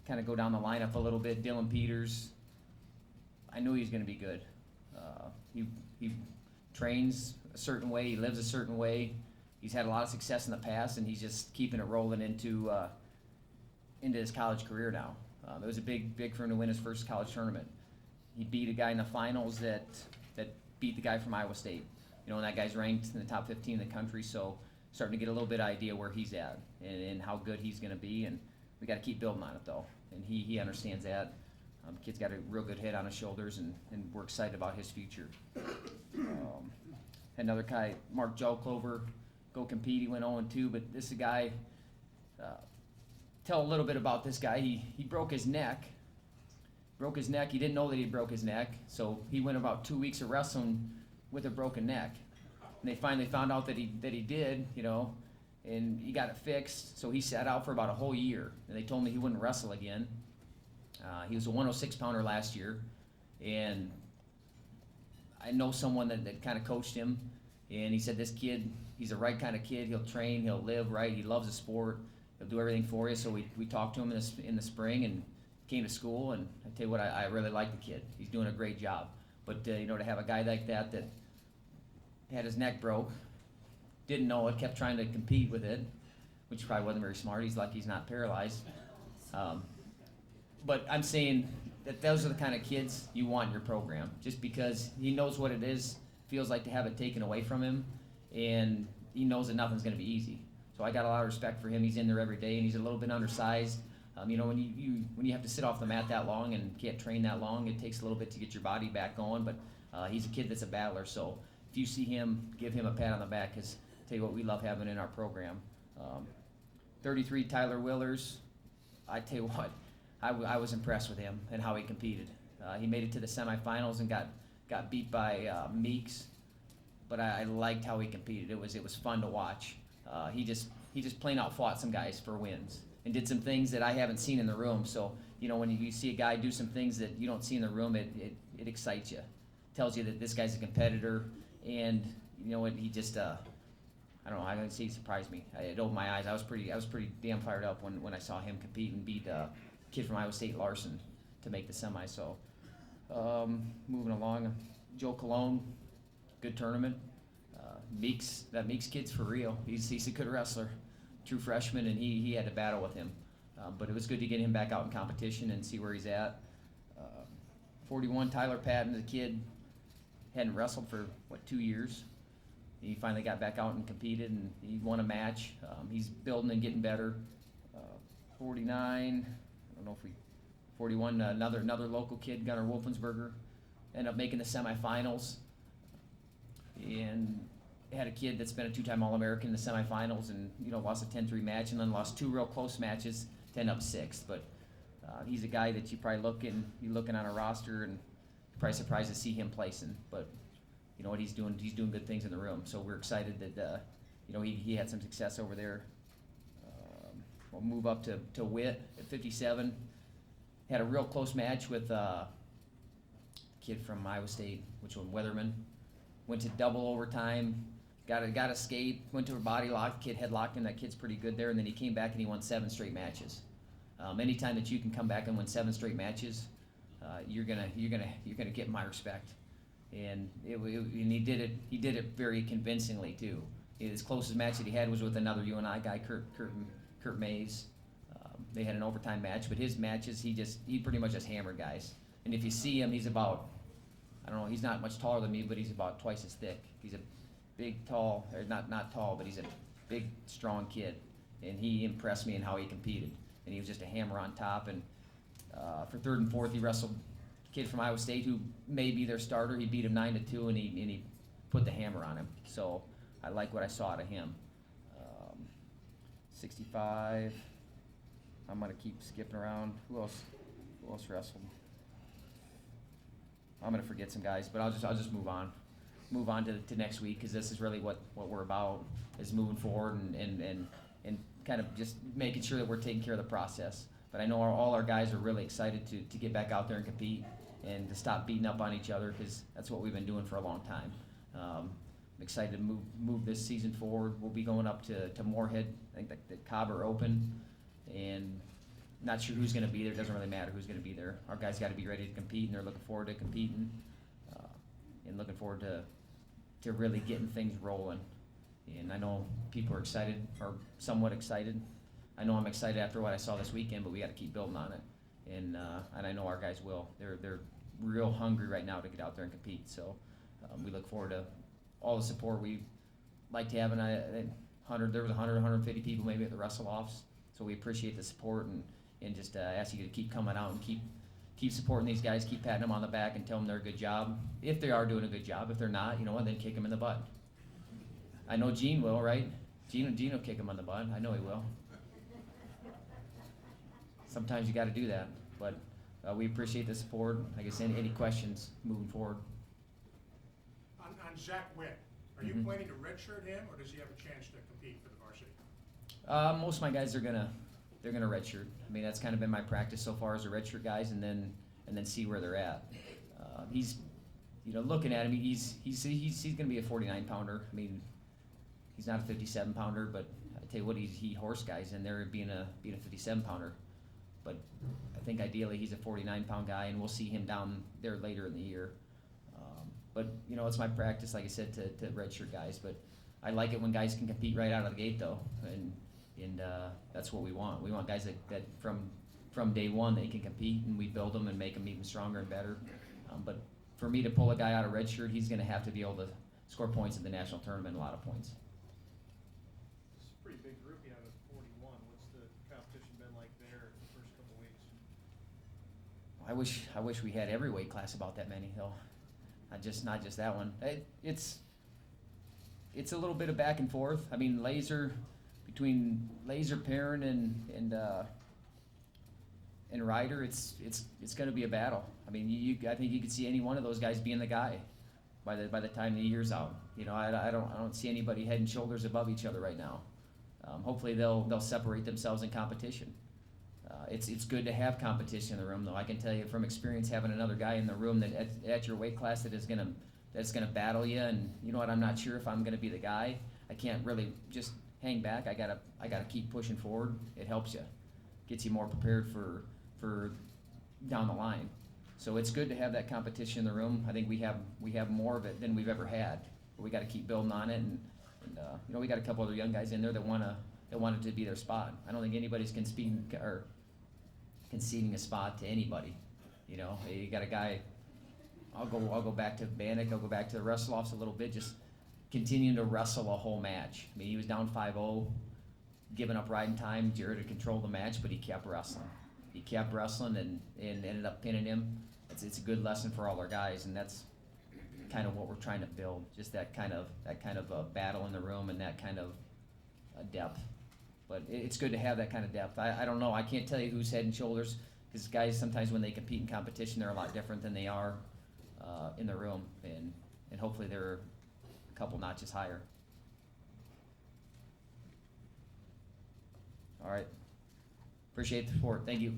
kind of go down the lineup a little bit. Dylan Peters, I knew he was going to be good. He trains a certain way. He lives a certain way. He's had a lot of success in the past, and he's just keeping it rolling into his college career now. It was a big for him to win his first college tournament. He beat a guy in the finals that beat the guy from Iowa State. And that guy's ranked in the top 15 in the country, so starting to get a little bit of idea where he's at and how good he's going to be. And we got to keep building on it, though. And he understands that. Kid's got a real good head on his shoulders, and we're excited about his future. Another guy, Gelen Clover, go compete. He went 0-2, but this is a guy, tell a little bit about this guy. He broke his neck. He didn't know that he broke his neck, so he went about 2 weeks of wrestling with a broken neck. And they finally found out that he did, and he got it fixed. So he sat out for about a whole year, and they told me he wouldn't wrestle again. He was a 106-pounder last year, and I know someone that kind of coached him, and he said this kid, he's the right kind of kid. He'll train, he'll live right, he loves the sport, he'll do everything for you. So we talked to him in the spring and came to school, and I tell you what, I really like the kid. He's doing a great job. But to have a guy like that had his neck broke, didn't know it, kept trying to compete with it, which probably wasn't very smart. He's lucky he's not paralyzed. But I'm saying that those are the kind of kids you want in your program, just because he knows what it is, feels like to have it taken away from him, and he knows that nothing's going to be easy. So I got a lot of respect for him. He's in there every day, and he's a little bit undersized. When you have to sit off the mat that long and can't train that long, it takes a little bit to get your body back going. But he's a kid that's a battler. So if you see him, give him a pat on the back, because tell you what, we love having in our program. 33 Tyler Willers, I tell you what, I was impressed with him and how he competed. He made it to the semifinals and got beat by Meeks, but I liked how he competed. It was fun to watch. He just plain out fought some guys for wins and did some things that I haven't seen in the room. So when you see a guy do some things that you don't see in the room, it excites you. Tells you that this guy's a competitor, and he just I don't know. I don't see. He surprised me. It opened my eyes. I was pretty damn fired up when I saw him compete and beat kid from Iowa State, Larson, to make the semi. So moving along, Joe Cologne, good tournament. Meeks kid's for real. He's a good wrestler, true freshman, and he had to battle with him. But it was good to get him back out in competition and see where he's at. 41 Tyler Patton, the kid, hadn't wrestled for 2 years. He finally got back out and competed, and he won a match. He's building and getting better. 49, I don't know if 41, another local kid, Gunnar Wolfensberger, ended up making the semifinals. And had a kid that's been a two-time All-American in the semifinals, and lost a 10-3 match, and then lost two real close matches to end up sixth. But he's a guy that you probably looking on a roster, and you're probably surprised to see him placing. But you know what he's doing? He's doing good things in the room. So we're excited that he had some success over there. We'll move up to Witt at 57. Had a real close match with a kid from Iowa State, which was Weatherman. Went to double overtime. Got escape. Went to a body lock. Kid headlocked him. That kid's pretty good there. And then he came back and he won 7 straight matches. Anytime that you can come back and win 7 straight matches, you're gonna get my respect. And he did it. He did it very convincingly too. His closest match that he had was with another UNI guy, Kurt Mays. They had an overtime match, but his matches he pretty much just hammered guys. And if you see him, he's about, I don't know, he's not much taller than me, but he's about twice as thick. He's a big, tall, or not tall, but he's a big, strong kid. And he impressed me in how he competed. And he was just a hammer on top. And for third and fourth, he wrestled a kid from Iowa State who may be their starter. He beat him 9-2, and he put the hammer on him. So I like what I saw out of him. 65. I'm gonna keep skipping around. Who else wrestled? I'm gonna forget some guys, but I'll just move on to next week, because this is really what we're about, is moving forward and kind of just making sure that we're taking care of the process. But I know all our guys are really excited to get back out there and compete and to stop beating up on each other, because that's what we've been doing for a long time. I'm excited to move this season forward. We'll be going up to Moorhead, I think the Cobber Open, and not sure who's going to be there. It doesn't really matter who's going to be there. Our guys got to be ready to compete, and they're looking forward to competing, and looking forward to really getting things rolling. And I know people are excited, or somewhat excited. I know I'm excited after what I saw this weekend, but we got to keep building on it. And I know our guys will. They're real hungry right now to get out there and compete. So we look forward to all the support we like to have. And there was 150 people maybe at the wrestle-offs. So we appreciate the support and just ask you to keep coming out and keep supporting these guys, keep patting them on the back and tell them they're a good job. If they are doing a good job, if they're not, you know what, then kick them in the butt. I know Gene will, right? Gene will kick him on the butt. I know he will. Sometimes you got to do that, but we appreciate the support. I guess any questions moving forward? On Zach Witt, are you planning to redshirt him, or does he have a chance to compete for the varsity? Most of my guys are gonna redshirt. I mean, that's kind of been my practice so far as a redshirt guys, and then see where they're at. He's, looking at him, he's gonna be a 49 pounder. I mean, he's not a 57 pounder, but I tell you what, he horse guys in there being a 57 pounder. But I think ideally he's a 49 pound guy, and we'll see him down there later in the year. But it's my practice, like I said, to redshirt guys. But I like it when guys can compete right out of the gate, though, and that's what we want. We want guys that from day one they can compete, and we build them and make them even stronger and better. But for me to pull a guy out of redshirt, he's going to have to be able to score points in the national tournament, a lot of points. It's a pretty big group you have at 41. What's the competition been like there the first couple weeks? I wish we had every weight class about that many, though. Not just that one. It's a little bit of back and forth. I mean, between Laser, Perrin, and Ryder, it's going to be a battle. I mean, I think you could see any one of those guys being the guy by the time the year's out. I don't see anybody head and shoulders above each other right now. Hopefully they'll separate themselves in competition. It's good to have competition in the room, though. I can tell you from experience, having another guy in the room that at your weight class that's gonna battle you, and you know what, I'm not sure if I'm gonna be the guy. I can't really just hang back. I gotta keep pushing forward. It helps you, gets you more prepared for down the line. So it's good to have that competition in the room. I think we have more of it than we've ever had. But we got to keep building on it, and we got a couple other young guys in there that want it to be their spot. I don't think anybody's conceding a spot to anybody. You got a guy. I'll go back to Bannock. I'll go back to the wrestle-offs a little bit. Just continuing to wrestle a whole match. I mean, he was down 5-0, giving up riding time. Jared had controlled the match, but he kept wrestling. He kept wrestling and ended up pinning him. It's a good lesson for all our guys, and that's kind of what we're trying to build. Just that kind of a battle in the room and that kind of depth. But it's good to have that kind of depth. I don't know. I can't tell you who's head and shoulders, because guys sometimes when they compete in competition, they're a lot different than they are in the room, and hopefully they're a couple notches higher. All right. Appreciate the support. Thank you.